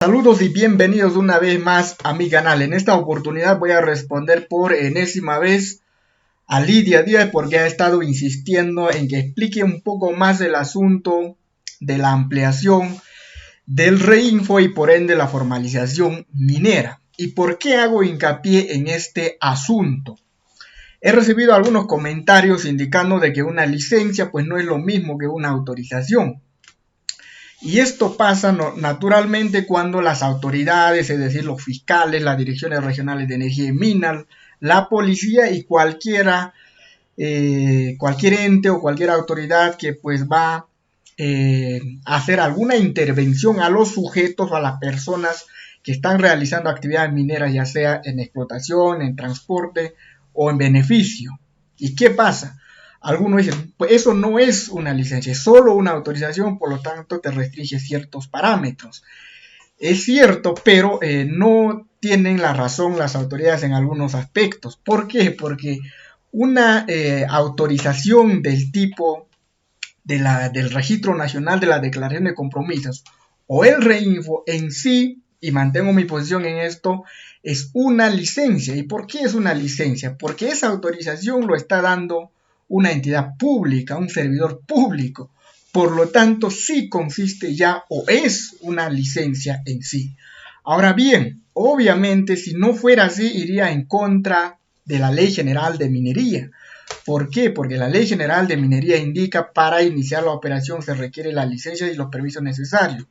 Saludos y bienvenidos una vez más a mi canal. En esta oportunidad voy a responder por enésima vez a Lidia Díaz porque ha estado insistiendo en que explique un poco más el asunto de la ampliación del reinfo y por ende la formalización minera. ¿Y por qué hago hincapié en este asunto? He recibido algunos comentarios indicando de que una licencia pues no es lo mismo que una autorización. Y esto pasa naturalmente cuando las autoridades, es decir, los fiscales, las direcciones regionales de energía y minas, la policía y cualquier ente o cualquier autoridad que pues va a hacer alguna intervención a los sujetos o a las personas que están realizando actividades mineras, ya sea en explotación, en transporte o en beneficio. ¿Y qué pasa? Algunos dicen, pues eso no es una licencia, es solo una autorización, por lo tanto te restringe ciertos parámetros. Es cierto, pero no tienen la razón las autoridades en algunos aspectos. ¿Por qué? Porque una autorización del tipo del Registro Nacional de la Declaración de Compromisos o el REINFO en sí, y mantengo mi posición en esto, es una licencia. ¿Y por qué es una licencia? Porque esa autorización lo está dando una entidad pública, un servidor público. Por lo tanto, sí consiste ya o es una licencia en sí. Ahora bien, obviamente, si no fuera así, iría en contra de la Ley General de Minería. ¿Por qué? Porque la Ley General de Minería indica para iniciar la operación se requiere la licencia y los permisos necesarios.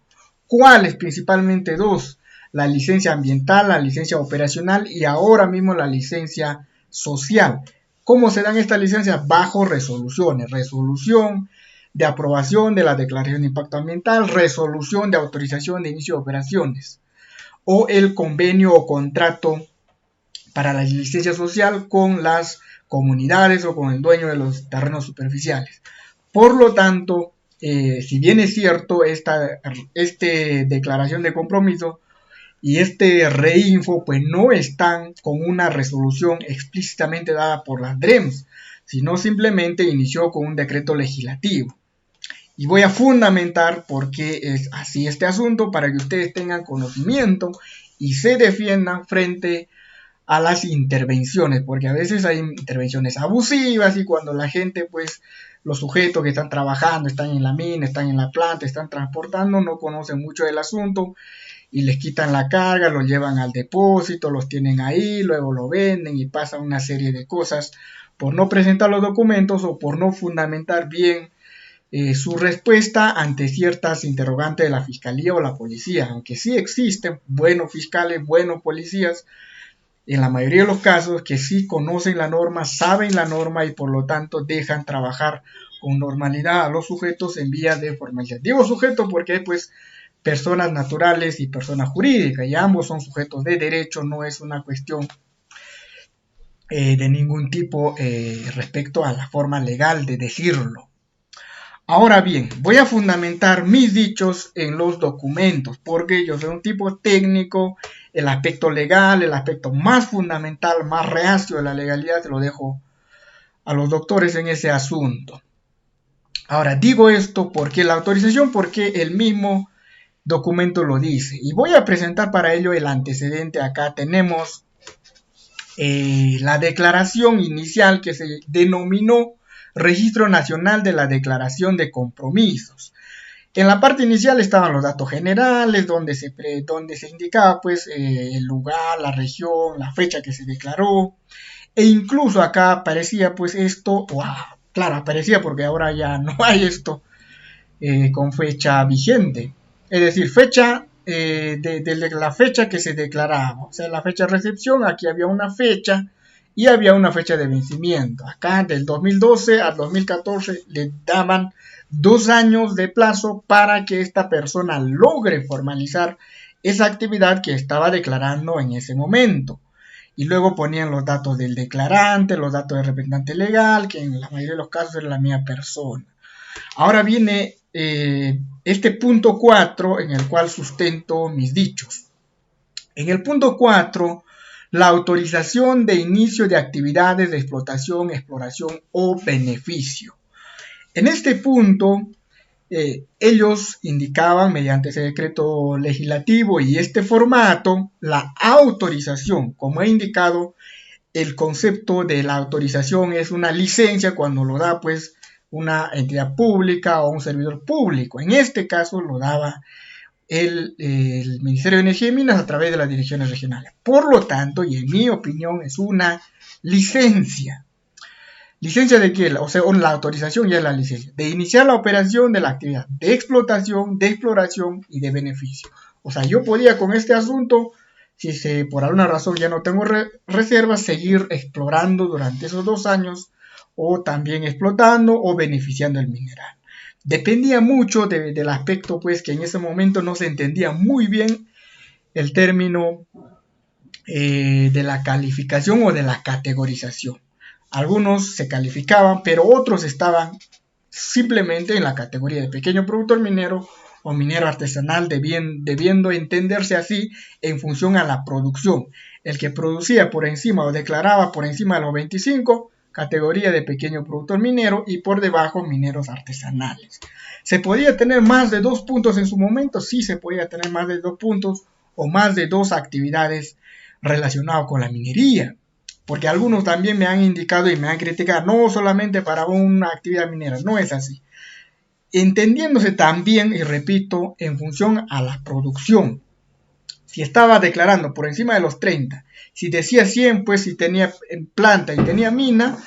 ¿Cuáles? Principalmente dos. La licencia ambiental, la licencia operacional y ahora mismo la licencia social. ¿Cómo se dan estas licencias? Bajo resoluciones. Resolución de aprobación de la declaración de impacto ambiental, resolución de autorización de inicio de operaciones o el convenio o contrato para la licencia social con las comunidades o con el dueño de los terrenos superficiales. Por lo tanto, si bien es cierto, esta declaración de compromiso y este reinfo pues no están con una resolución explícitamente dada por las DREMS, sino simplemente inició con un decreto legislativo. Y voy a fundamentar por qué es así este asunto para que ustedes tengan conocimiento y se defiendan frente a las intervenciones, porque a veces hay intervenciones abusivas y cuando la gente, pues, los sujetos que están trabajando, están en la mina, están en la planta, están transportando, no conocen mucho del asunto y les quitan la carga, los llevan al depósito, los tienen ahí, luego lo venden y pasan una serie de cosas por no presentar los documentos o por no fundamentar bien su respuesta ante ciertas interrogantes de la fiscalía o la policía, aunque sí existen buenos fiscales, buenos policías, en la mayoría de los casos que sí conocen la norma, saben la norma y por lo tanto dejan trabajar con normalidad a los sujetos en vías de formalidad. Digo sujetos porque hay pues personas naturales y personas jurídicas y ambos son sujetos de derecho, no es una cuestión de ningún tipo respecto a la forma legal de decirlo. Ahora bien, voy a fundamentar mis dichos en los documentos, porque yo soy un tipo técnico, el aspecto legal, el aspecto más fundamental, más reacio de la legalidad, se lo dejo a los doctores en ese asunto. Ahora, digo esto porque la autorización, porque el mismo documento lo dice. Y voy a presentar para ello el antecedente. Acá tenemos la declaración inicial que se denominó Registro Nacional de la Declaración de Compromisos. En la parte inicial estaban los datos generales, donde se indicaba pues el lugar, la región, la fecha que se declaró, e incluso acá aparecía pues esto, claro, aparecía porque ahora ya no hay esto con fecha vigente, es decir, fecha de la fecha que se declaraba, o sea, la fecha de recepción, aquí había una fecha, y había una fecha de vencimiento. Acá del 2012 al 2014 le daban 2 años de plazo para que esta persona logre formalizar esa actividad que estaba declarando en ese momento. Y luego ponían los datos del declarante, los datos del representante legal, que en la mayoría de los casos era la misma persona. Ahora viene este punto 4 en el cual sustento mis dichos. En el punto 4, la autorización de inicio de actividades de explotación, exploración o beneficio. En este punto ellos indicaban mediante ese decreto legislativo y este formato la autorización. Como he indicado, el concepto de la autorización es una licencia cuando lo da pues una entidad pública o un servidor público. En este caso lo daba el Ministerio de Energía y Minas a través de las direcciones regionales. Por lo tanto, y en mi opinión, es una licencia. ¿Licencia de qué? O sea, la autorización ya es la licencia. De iniciar la operación de la actividad de explotación, de exploración y de beneficio. O sea, yo podía con este asunto, si por alguna razón ya no tengo reservas, seguir explorando durante esos 2 años o también explotando o beneficiando el mineral. Dependía mucho del aspecto, pues, que en ese momento no se entendía muy bien el término de la calificación o de la categorización. Algunos se calificaban, pero otros estaban simplemente en la categoría de pequeño productor minero o minero artesanal, debiendo entenderse así en función a la producción. El que producía por encima o declaraba por encima de los 25, categoría de pequeño productor minero, y por debajo mineros artesanales. ¿Se podía tener más de 2 puntos en su momento? Sí, se podía tener más de 2 puntos o más de 2 actividades relacionadas con la minería. Porque algunos también me han indicado y me han criticado, no solamente para una actividad minera, no es así. Entendiéndose también, y repito, en función a la producción. Si estaba declarando por encima de los 30, si decía 100, pues si tenía planta y tenía mina,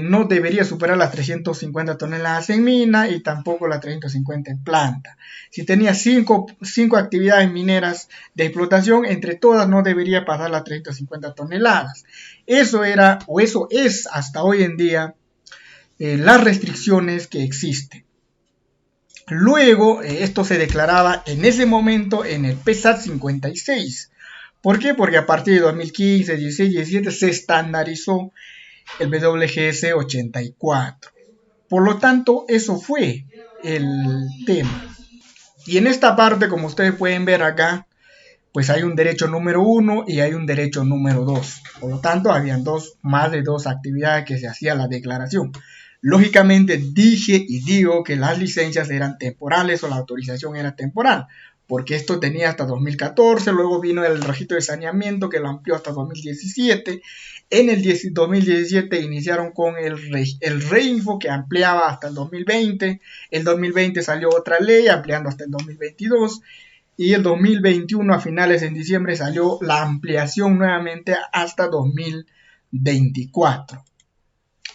no debería superar las 350 toneladas en mina y tampoco las 350 en planta. Si tenía 5 actividades mineras de explotación, entre todas no debería pasar las 350 toneladas. Eso era, o eso es hasta hoy en día, las restricciones que existen. Luego, esto se declaraba en ese momento en el PESAT 56. ¿Por qué? Porque a partir de 2015, 16, 17 se estandarizó el WGS 84. Por lo tanto, eso fue el tema. Y en esta parte, como ustedes pueden ver acá, pues hay un derecho número 1 y hay un derecho número 2. Por lo tanto, habían más de 2 actividades que se hacía la declaración. Lógicamente dije y digo que las licencias eran temporales o la autorización era temporal, porque esto tenía hasta 2014, luego vino el registro de saneamiento que lo amplió hasta 2017. En el 2017 iniciaron con el Reinfo que ampliaba hasta el 2020, el 2020 salió otra ley ampliando hasta el 2022 y el 2021 a finales en diciembre salió la ampliación nuevamente hasta 2024.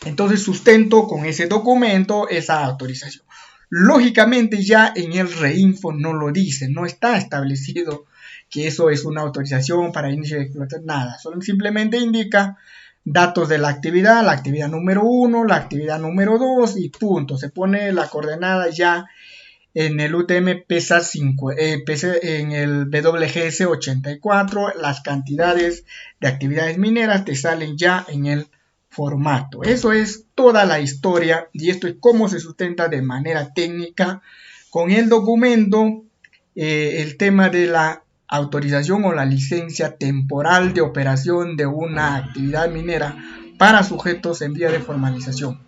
Entonces sustento con ese documento esa autorización. Lógicamente ya en el Reinfo no lo dice, no está establecido que eso es una autorización para inicio de explotación, nada. Solo simplemente indica datos de la actividad número 1, la actividad número 2 y punto. Se pone la coordenada ya en el UTM PESA 5, en el WGS 84, las cantidades de actividades mineras te salen ya en el formato. Eso es toda la historia y esto es cómo se sustenta de manera técnica con el documento el tema de la autorización o la licencia temporal de operación de una actividad minera para sujetos en vía de formalización.